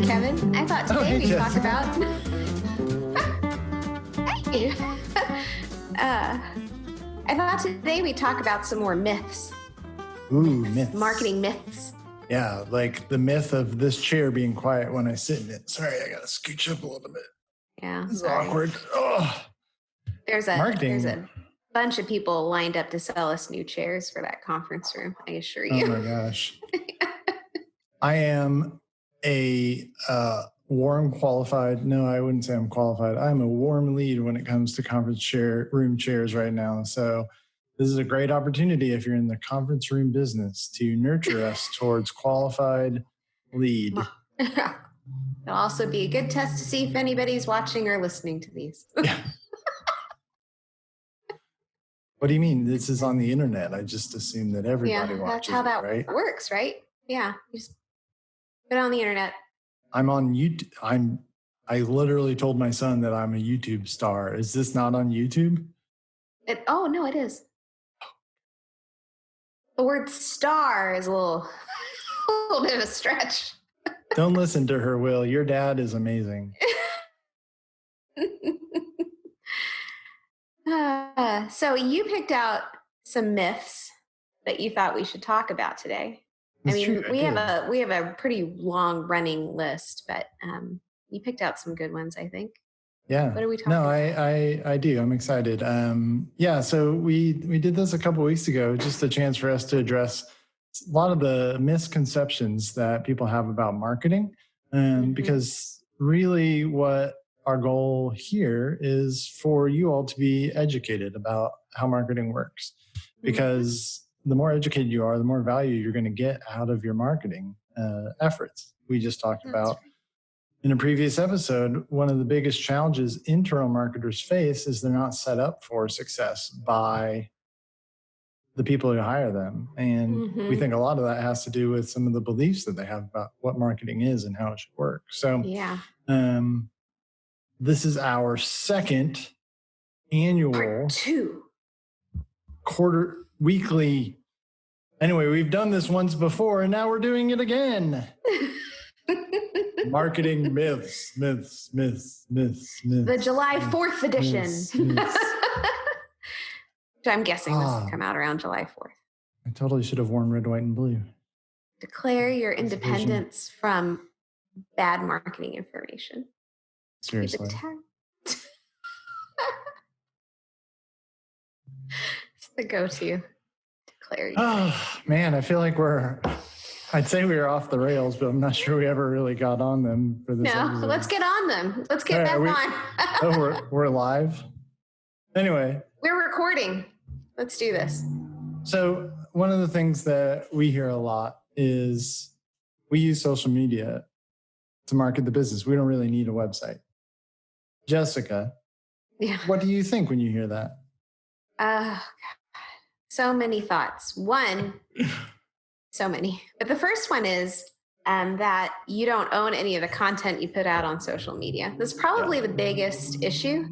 Kevin. I thought today we'd talk about... Hey! I thought today we'd talk about some more myths. Ooh, myths. Marketing myths. Yeah, like the myth of this chair being quiet when I sit in it. Sorry, I got to scooch up a little bit. Yeah, This is awkward. Oh. There's a bunch of people lined up to sell us new chairs for that conference room, I assure you. Oh my gosh. I am a warm qualified. No, I wouldn't say I'm qualified. I'm a warm lead when it comes to conference room chairs right now. So this is a great opportunity if you're in the conference room business to nurture us towards qualified lead. It'll also be a good test to see if anybody's watching or listening to these. Yeah. What do you mean? This is on the internet. I just assume that everybody watches. That's how that right? works, right? Yeah. You just put it on the internet. I'm on YouTube. I literally told my son that I'm a YouTube star. Is this not on YouTube? Oh, no, it is. The word star is a little bit of a stretch. Don't listen to her, Will. Your dad is amazing. So you picked out some myths that you thought we should talk about today. That's I mean, true, we have a pretty long running list, but you picked out some good ones, I think. Yeah. What are we talking about? I do. I'm excited. So we did this a couple of weeks ago, just a chance for us to address a lot of the misconceptions that people have about marketing. Because really what our goal here is for you all to be educated about how marketing works. Because the more educated you are, the more value you're going to get out of your marketing efforts. We just talked about in a previous episode, one of the biggest challenges internal marketers face is they're not set up for success by the people who hire them. And we think a lot of that has to do with some of the beliefs that they have about what marketing is and how it should work. So this is our second annual weekly. Anyway, we've done this once before and now we're doing it again. Marketing myths. The July 4th edition. Which I'm guessing this will come out around July 4th. I totally should have worn red, white, and blue. Declare your independence from bad marketing information. Seriously. It's the go-to. Declare your man, I feel like I'd say we were off the rails, but I'm not sure we ever really got on them for this episode. Let's get on them. Let's get back on. We're live? Anyway. We're recording. Let's do this. So one of the things that we hear a lot is we use social media to market the business. We don't really need a website. Jessica, what do you think when you hear that? God. So many thoughts. So many. But the first one is that you don't own any of the content you put out on social media. That's probably the biggest issue.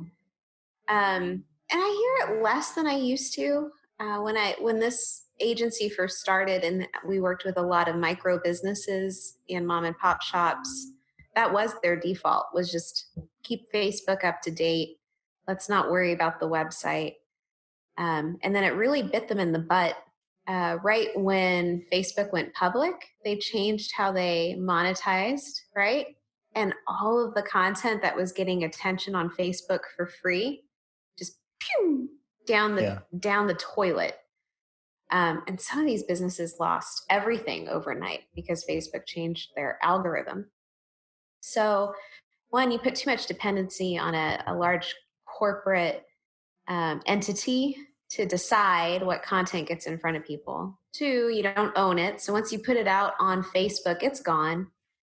And I hear it less than I used to. When this agency first started and we worked with a lot of micro businesses and mom and pop shops, that was their default, was just keep Facebook up to date. Let's not worry about the website. And then it really bit them in the butt. Right when Facebook went public, they changed how they monetized, right? And all of the content that was getting attention on Facebook for free just down the toilet. And some of these businesses lost everything overnight because Facebook changed their algorithm. So one, you put too much dependency on a large corporate entity to decide what content gets in front of people. Two, you don't own it. So once you put it out on Facebook, it's gone.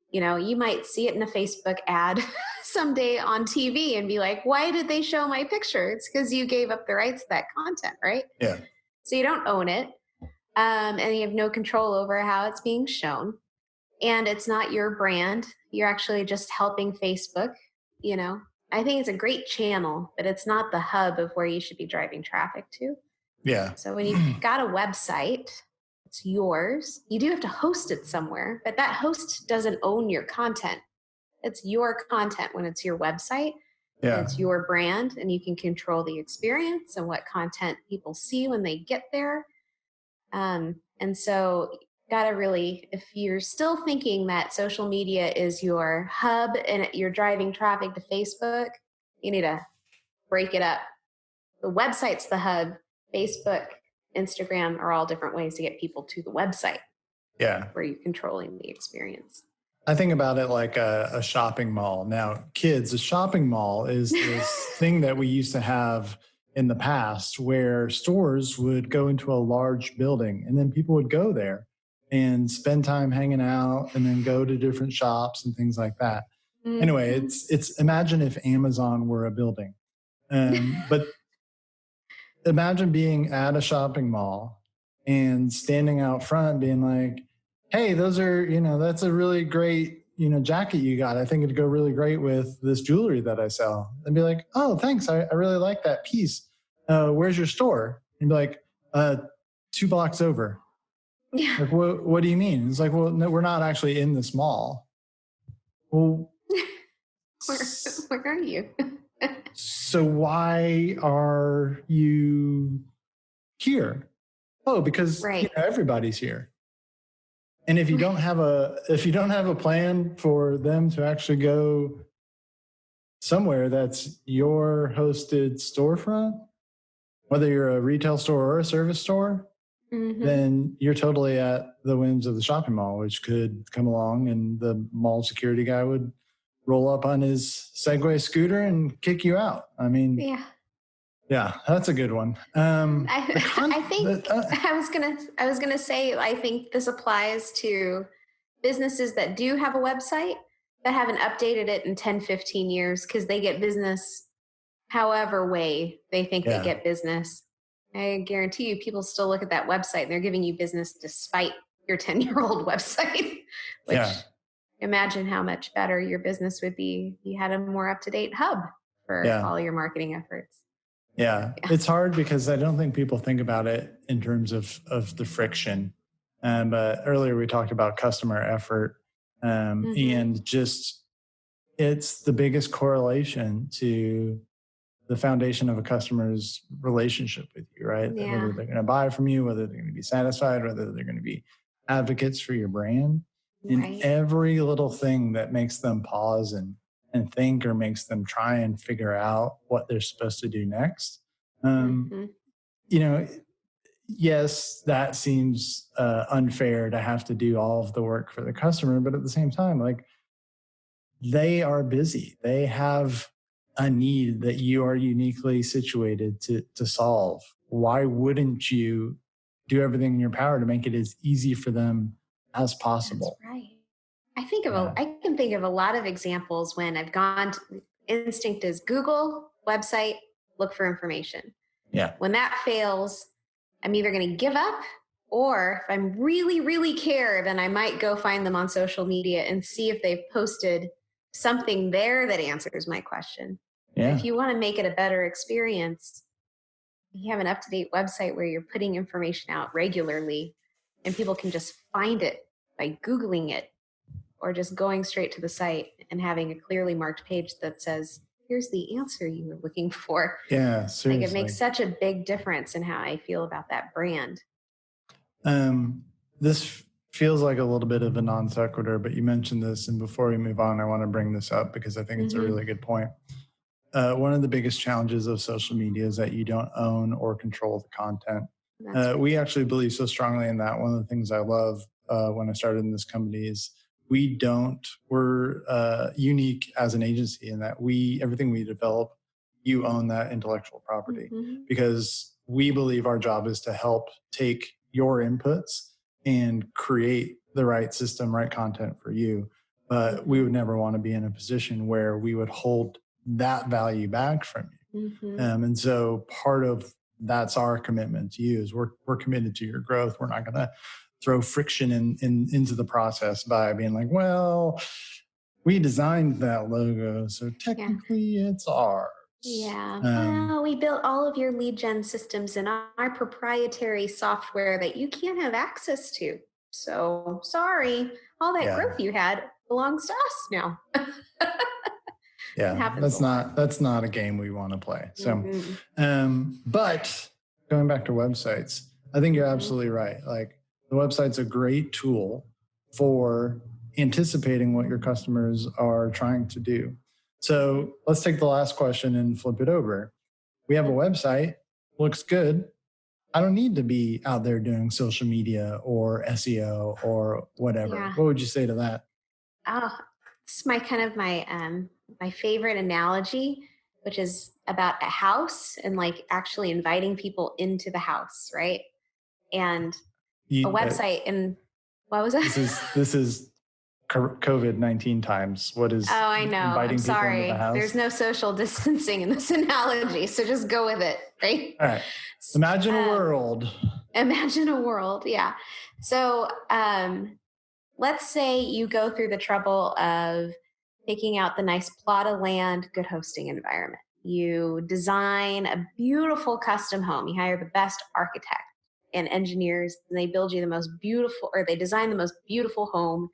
You know, you might see it in a Facebook ad someday on TV and be like, why did they show my picture? It's because you gave up the rights to that content, right? Yeah. So you don't own it. And you have no control over how it's being shown. And it's not your brand. You're actually just helping Facebook, you know. I think it's a great channel, but it's not the hub of where you should be driving traffic to. Yeah. So when you've got a website, it's yours. You do have to host it somewhere, but that host doesn't own your content. It's your content when it's your website. Yeah. It's your brand, and you can control the experience and what content people see when they get there. And so, gotta really, if you're still thinking that social media is your hub and you're driving traffic to Facebook, you need to break it up. The website's the hub. Facebook, Instagram are all different ways to get people to the website Yeah. where you're controlling the experience. I think about it like a shopping mall. Now, kids, a shopping mall is this thing that we used to have in the past where stores would go into a large building and then people would go there and spend time hanging out and then go to different shops and things like that. Anyway, Mhm. it's imagine if Amazon were a building. But imagine being at a shopping mall and standing out front being like, hey, those are, that's a really great, jacket you got. I think it'd go really great with this jewelry that I sell. And be like, oh, thanks. I really like that piece. Where's your store? And be like, 2 blocks over. Yeah. Like, what do you mean? It's like, well, no, we're not actually in this mall. Well, Where are you? so why are you here? Oh, because Right. everybody's here. And if you don't have a plan for them to actually go somewhere that's your hosted storefront, whether you're a retail store or a service store, then you're totally at the whims of the shopping mall, which could come along and the mall security guy would roll up on his Segway scooter and kick you out. I mean, yeah, that's a good one. I was gonna say, I think this applies to businesses that do have a website that haven't updated it in 10, 15 years because they get business however way they think they get business. I guarantee you people still look at that website and they're giving you business despite your 10-year-old website, which imagine how much better your business would be if you had a more up-to-date hub for all your marketing efforts. Yeah, it's hard because I don't think people think about it in terms of the friction. But earlier we talked about customer effort, and just it's the biggest correlation to the foundation of a customer's relationship with you, right? Yeah. Whether they're going to buy from you, whether they're going to be satisfied, whether they're going to be advocates for your brand, and every little thing that makes them pause and think or makes them try and figure out what they're supposed to do next. Yes, that seems unfair to have to do all of the work for the customer, but at the same time, like, they are busy. They have a need that you are uniquely situated to solve. Why wouldn't you do everything in your power to make it as easy for them as possible? That's right. I can think of a lot of examples when I've gone to, instinct is Google website, look for information. Yeah. When that fails, I'm either going to give up, or if I'm really, really care, then I might go find them on social media and see if they've posted something there that answers my question. Yeah. If you want to make it a better experience, you have an up-to-date website where you're putting information out regularly and people can just find it by Googling it or just going straight to the site and having a clearly marked page that says, here's the answer you were looking for. Yeah, seriously. Like, it makes such a big difference in how I feel about that brand. This feels like a little bit of a non sequitur, but you mentioned this, and before we move on, I want to bring this up because I think it's a really good point. One of the biggest challenges of social media is that you don't own or control the content. We actually believe so strongly in that. One of the things I love when I started in this company is we're unique as an agency in that everything we develop, you own that intellectual property, because we believe our job is to help take your inputs and create the right system, right content for you. But we would never want to be in a position where we would hold that value back from you. And so part of that's our commitment to you is we're committed to your growth. We're not going to throw friction into the process by being like, well, we designed that logo, so technically it's ours. Yeah. Well, we built all of your lead gen systems in our proprietary software that you can't have access to. so sorry. All that Yeah. growth you had belongs to us now. It Yeah. happens a lot. That's not a game we want to play. So, Mm-hmm. but going back to websites, I think you're Mm-hmm. absolutely right. Like the website's a great tool for anticipating what your customers are trying to do. So let's take the last question and flip it over. We have a website, looks good. I don't need to be out there doing social media or SEO or whatever. Yeah. What would you say to that? Oh, it's my favorite analogy, which is about a house and like actually inviting people into the house, right? And a website. And what was that? This is COVID-19 times. What is Oh, I know. I'm inviting people into the sorry. house? There's no social distancing in this analogy, so just go with it, right? All right. Imagine a world. Imagine a world, yeah. So let's say you go through the trouble of picking out the nice plot of land, good hosting environment. You design a beautiful custom home. You hire the best architect and engineers, and they build you the most beautiful, or they design the most beautiful home.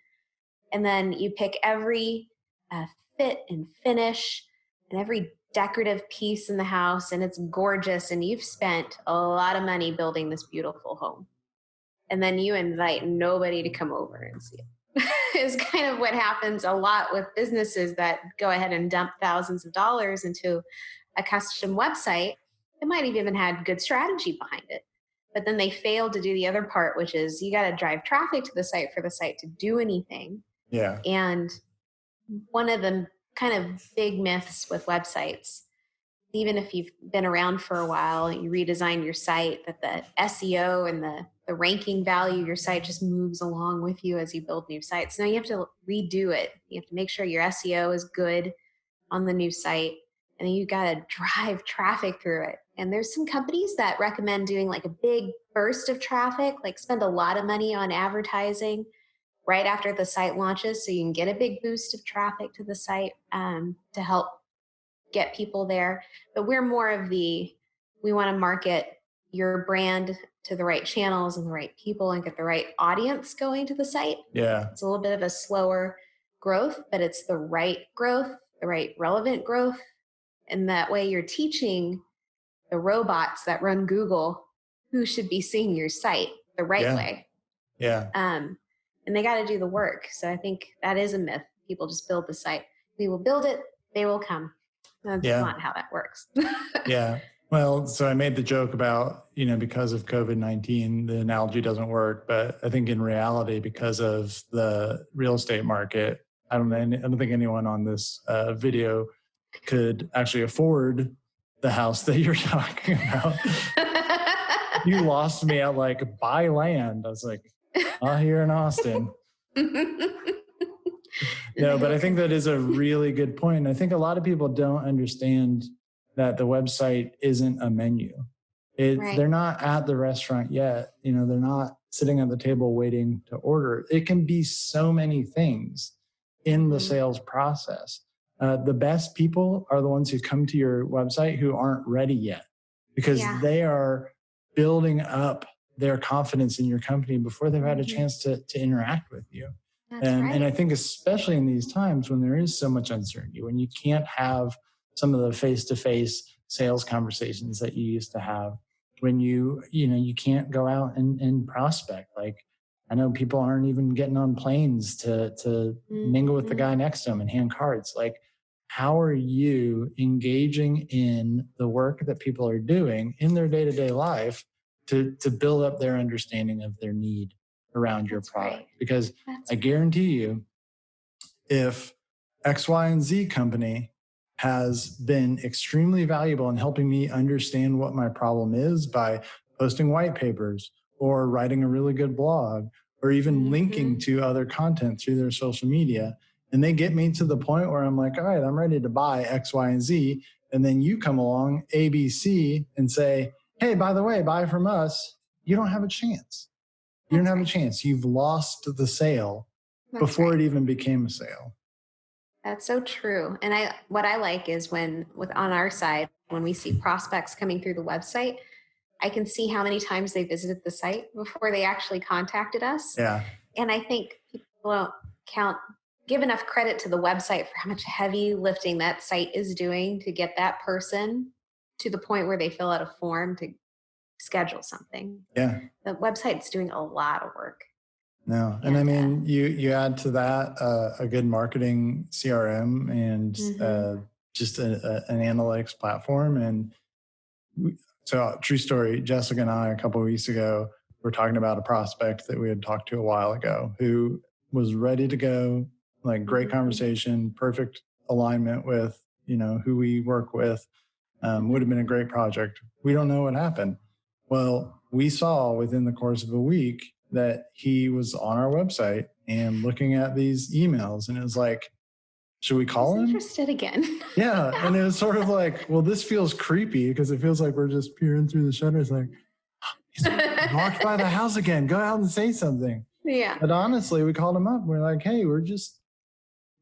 And then you pick every fit and finish and every decorative piece in the house, and it's gorgeous. And you've spent a lot of money building this beautiful home. And then you invite nobody to come over and see it. Is kind of what happens a lot with businesses that go ahead and dump thousands of dollars into a custom website. It might have even had good strategy behind it, but then they fail to do the other part, which is you got to drive traffic to the site for the site to do anything. Yeah. And one of the kind of big myths with websites, even if you've been around for a while, you redesign your site, that the SEO and the ranking value of your site just moves along with you as you build new sites. Now you have to redo it. You have to make sure your SEO is good on the new site, and then you got to drive traffic through it. And there's some companies that recommend doing like a big burst of traffic, like spend a lot of money on advertising right after the site launches so you can get a big boost of traffic to the site to help get people there. But we're more of we want to market your brand to the right channels and the right people and get the right audience going to the site. Yeah. It's a little bit of a slower growth, but it's the right growth, the right relevant growth. And that way you're teaching the robots that run Google who should be seeing your site the right way. Yeah. And they got to do the work. So I think that is a myth. People just build the site. We will build it. They will come. That's not how that works. Yeah. Well, so I made the joke about, because of COVID-19, the analogy doesn't work. But I think in reality, because of the real estate market, I don't think anyone on this video could actually afford the house that you're talking about. You lost me at like buy land. I was like, here in Austin. No, but I think that is a really good point. And I think a lot of people don't understand that the website isn't a menu. They're not at the restaurant yet. They're not sitting at the table waiting to order. It can be so many things in the sales process. The best people are the ones who come to your website who aren't ready yet, because they are building up their confidence in your company before they've had a chance to interact with you. And I think especially in these times when there is so much uncertainty, when you can't have some of the face-to-face sales conversations that you used to have, when you can't go out and prospect. Like, I know people aren't even getting on planes to mingle with the guy next to them and hand cards. Like, how are you engaging in the work that people are doing in their day-to-day life to build up their understanding of their need around your product? Because I guarantee you, if X, Y, and Z company has been extremely valuable in helping me understand what my problem is by posting white papers or writing a really good blog or even linking to other content through their social media, and they get me to the point where I'm like, all right, I'm ready to buy X, Y, and Z. And then you come along, ABC, and say, hey, by the way, buy from us. You don't have a chance. You don't have a chance. You've lost the sale before it even became a sale. That's so true. And what I like is on our side, when we see prospects coming through the website, I can see how many times they visited the site before they actually contacted us. Yeah. And I think people don't give enough credit to the website for how much heavy lifting that site is doing to get that person to the point where they fill out a form to schedule something. Yeah. The website's doing a lot of work. No. And I mean, you add to that a good marketing CRM and just an analytics platform. And so, true story, Jessica and I, a couple of weeks ago, were talking about a prospect that we had talked to a while ago who was ready to go, like great conversation, perfect alignment with, who we work with, would have been a great project. We don't know what happened. Well, we saw within the course of a week that he was on our website and looking at these emails, and it was like, should we call him? Interested again. Yeah. And it was sort of like, well, this feels creepy because it feels like we're just peering through the shutters like, he's walked by the house again. Go out and say something. Yeah. But honestly, we called him up. We're like, hey, we're just,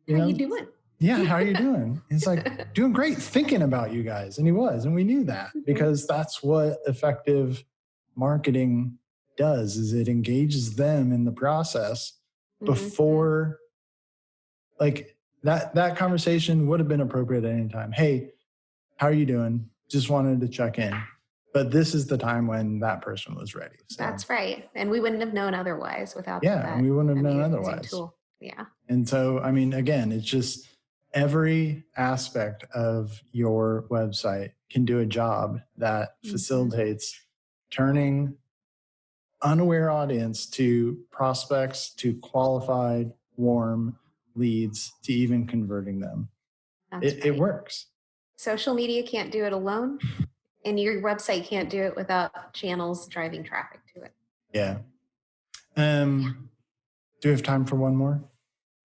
how you doing? Yeah, how are you doing? He's like, doing great, thinking about you guys. And he was. And we knew that because that's what effective marketing does, is it engages them in the process before, like, that conversation would have been appropriate at any time. Hey, how are you doing? Just wanted to check in. But this is the time when that person was ready. So. That's right. And we wouldn't have known otherwise without that. Yeah, we wouldn't have known otherwise. Tool. Yeah. And so, I mean, again, it's just every aspect of your website can do a job that facilitates turning unaware audience to prospects, to qualified, warm leads, to even converting them. It works. Social media can't do it alone, and your website can't do it without channels driving traffic to it. Yeah. Do we have time for one more?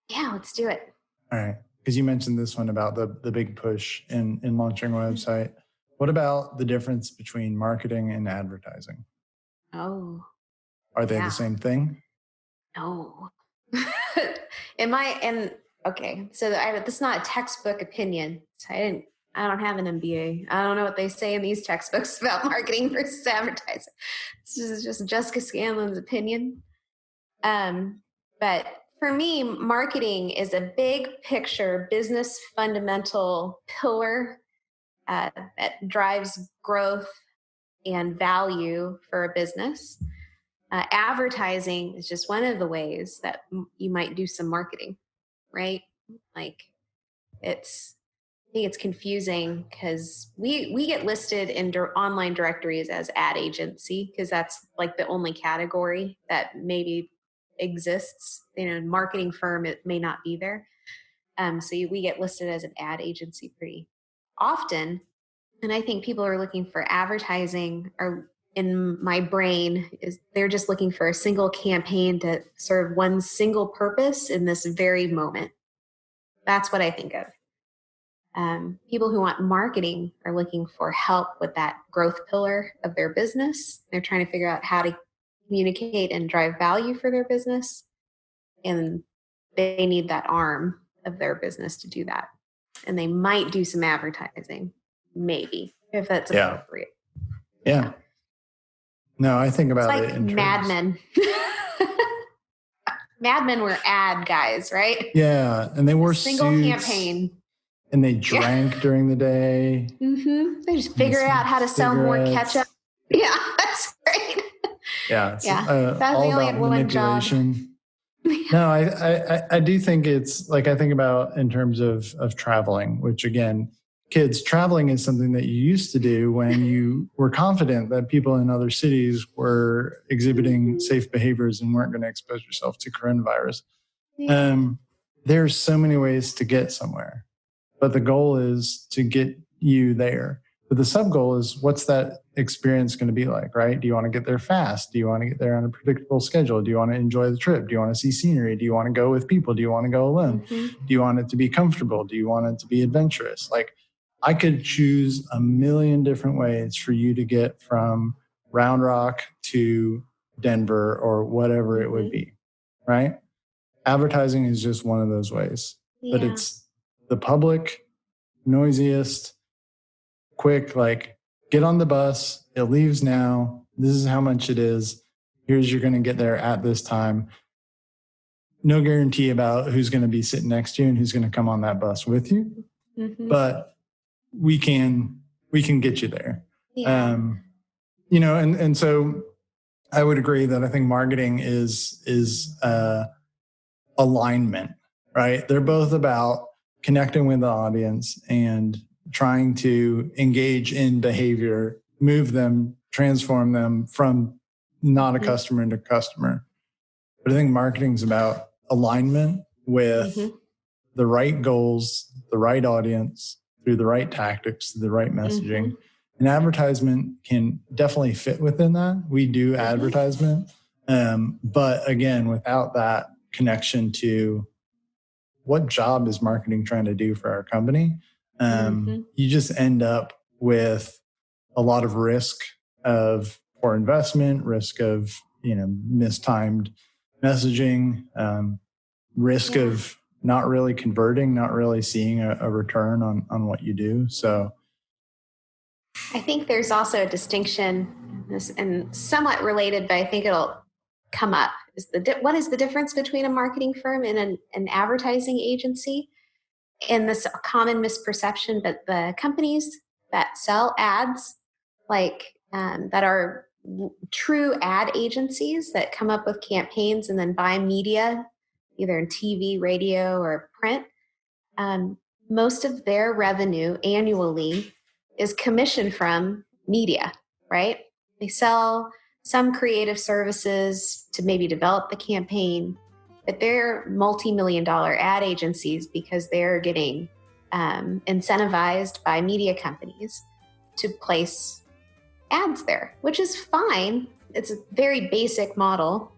Yeah, let's do it. All right. Because you mentioned this one about the big push in launching a website. What about the difference between marketing and advertising? Oh. Are they the same thing? No. Okay, so this is not a textbook opinion. So I don't have an MBA. I don't know what they say in these textbooks about marketing versus advertising. This is just Jessica Scanlon's opinion. But for me, marketing is a big picture business fundamental pillar that drives growth and value for a business. Advertising is just one of the ways that you might do some marketing, right? Like I think it's confusing because we get listed in online directories as ad agency because that's like the only category that maybe exists. Marketing firm, it may not be there. We get listed as an ad agency pretty often. And I think people are looking for advertising, or in my brain is they're just looking for a single campaign to serve one single purpose in this very moment. That's what I think of. People who want marketing are looking for help with that growth pillar of their business. They're trying to figure out how to communicate and drive value for their business. And they need that arm of their business to do that. And they might do some advertising, maybe, if that's appropriate. Yeah. No, I think about it in Mad Men. Mad Men were ad guys, right? Yeah, and they wore single suits, campaign. And they drank during the day. They just figured out how to sell more ketchup. Yeah, that's great. Yeah, it's all about manipulation. No, I do think it's like, I think about in terms of traveling, which again, kids, traveling is something that you used to do when you were confident that people in other cities were exhibiting safe behaviors and weren't going to expose yourself to coronavirus. There's so many ways to get somewhere, but the goal is to get you there. But the sub goal is, what's that experience going to be like, right? Do you want to get there fast? Do you want to get there on a predictable schedule? Do you want to enjoy the trip? Do you want to see scenery? Do you want to go with people? Do you want to go alone? Do you want it to be comfortable? Do you want it to be adventurous? Like, I could choose a million different ways for you to get from Round Rock to Denver or whatever it would be, right? Advertising is just one of those ways, but it's the public, noisiest, quick, like, get on the bus. It leaves now. This is how much it is. You're going to get there at this time. No guarantee about who's going to be sitting next to you and who's going to come on that bus with you. Mm-hmm. But we can get you there. Yeah. And so I would agree that I think marketing is alignment, right? They're both about connecting with the audience and trying to engage in behavior, move them, transform them from not a customer into customer. But I think marketing is about alignment with the right goals, the right audience, through the right tactics, the right messaging. And advertisement can definitely fit within that. We do advertisement. But again, without that connection to what job is marketing trying to do for our company, you just end up with a lot of risk of poor investment, risk of mistimed messaging, risk of not really converting, not really seeing a return on what you do. So I think there's also a distinction, and somewhat related, but I think it'll come up. What is the difference between a marketing firm and an advertising agency? And this common misperception, but the companies that sell ads, like that are true ad agencies that come up with campaigns and then buy media, either in TV, radio, or print, most of their revenue annually is commission from media, right? They sell some creative services to maybe develop the campaign, but they're multi-million-dollar ad agencies because they're getting incentivized by media companies to place ads there, which is fine. It's a very basic model.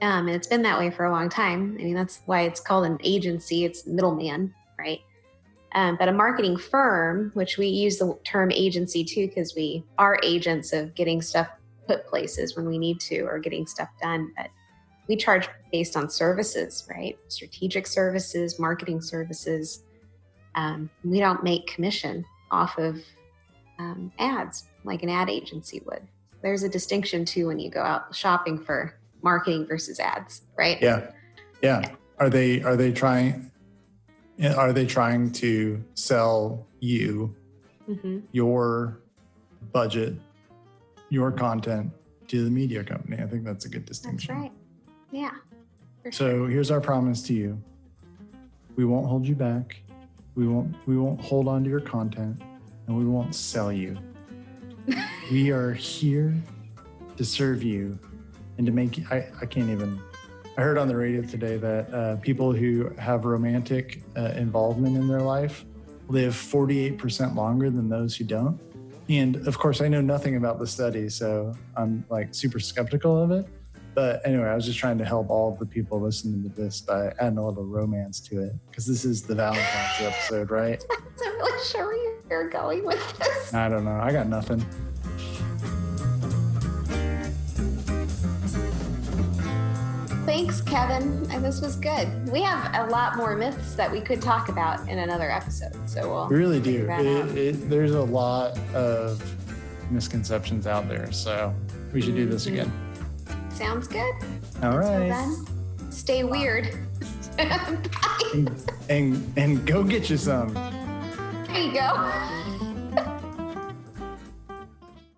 And it's been that way for a long time. I mean, that's why it's called an agency. It's middleman, right? But a marketing firm, which we use the term agency too, because we are agents of getting stuff put places when we need to or getting stuff done. But we charge based on services, right? Strategic services, marketing services. We don't make commission off of ads like an ad agency would. There's a distinction too when you go out shopping for marketing versus ads, right? Yeah. Are they trying to sell you your budget, your content to the media company? I think that's a good distinction. That's right. Yeah. So here's our promise to you. We won't hold you back. We won't hold on to your content, and we won't sell you. We are here to serve you and to make you, I can't even, I heard on the radio today that people who have romantic involvement in their life live 48% longer than those who don't. And of course, I know nothing about the study, so I'm like super skeptical of it. But anyway, I was just trying to help all of the people listening to this by adding a little romance to it, because this is the Valentine's episode, right? I wasn't really sure where you're going with this. I don't know. I got nothing. Thanks, Kevin. This was good. We have a lot more myths that we could talk about in another episode. So we really do. There's a lot of misconceptions out there. So we should do this again. Sounds good. All right. Until then, stay weird. and go get you some. There you go.